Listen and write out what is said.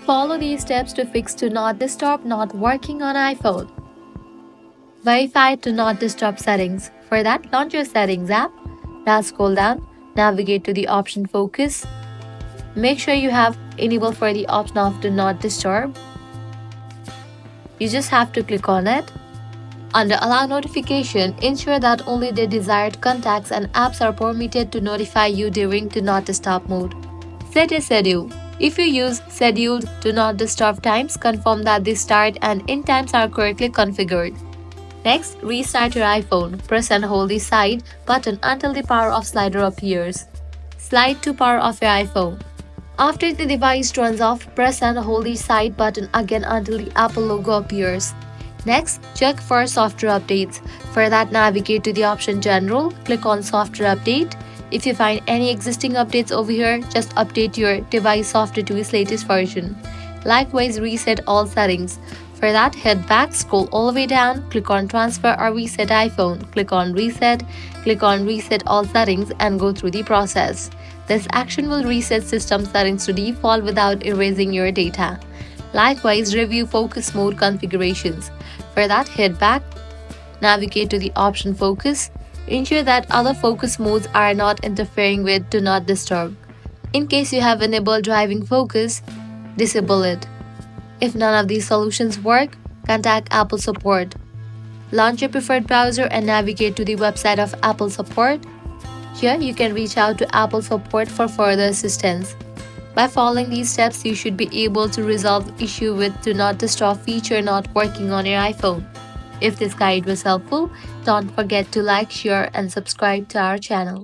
Follow these steps to fix Do Not Disturb not working on iPhone. Verify Do Not Disturb settings. For that, launch your Settings app. Now scroll down, navigate to the option Focus. Make sure you have enabled for the option of Do Not Disturb. You just have to click on it. Under Allow Notification, ensure that only the desired contacts and apps are permitted to notify you during Do Not Disturb mode. Set a schedule. If you use scheduled Do Not Disturb times, confirm that the start and end times are correctly configured. Next, restart your iPhone. Press and hold the side button until the power off slider appears. Slide to power off your iPhone. After the device turns off, press and hold the side button again until the Apple logo appears. Next, check for software updates. For that, navigate to the option General, click on Software Update. If you find any existing updates over here, just update your device software to its latest version. Likewise, reset all settings. For that, head back, scroll all the way down, click on Transfer or Reset iPhone, click on Reset All Settings and go through the process. This action will reset system settings to default without erasing your data. Likewise, review focus mode configurations. For that, head back, navigate to the option Focus. Ensure that other focus modes are not interfering with Do Not Disturb. In case you have enabled driving focus, disable it. If none of these solutions work, contact Apple support. Launch your preferred browser and navigate to the website of Apple support. Here, you can reach out to Apple support for further assistance. By following these steps, you should be able to resolve the issue with Do Not Disturb feature not working on your iPhone. If this guide was helpful, don't forget to like, share, and subscribe to our channel.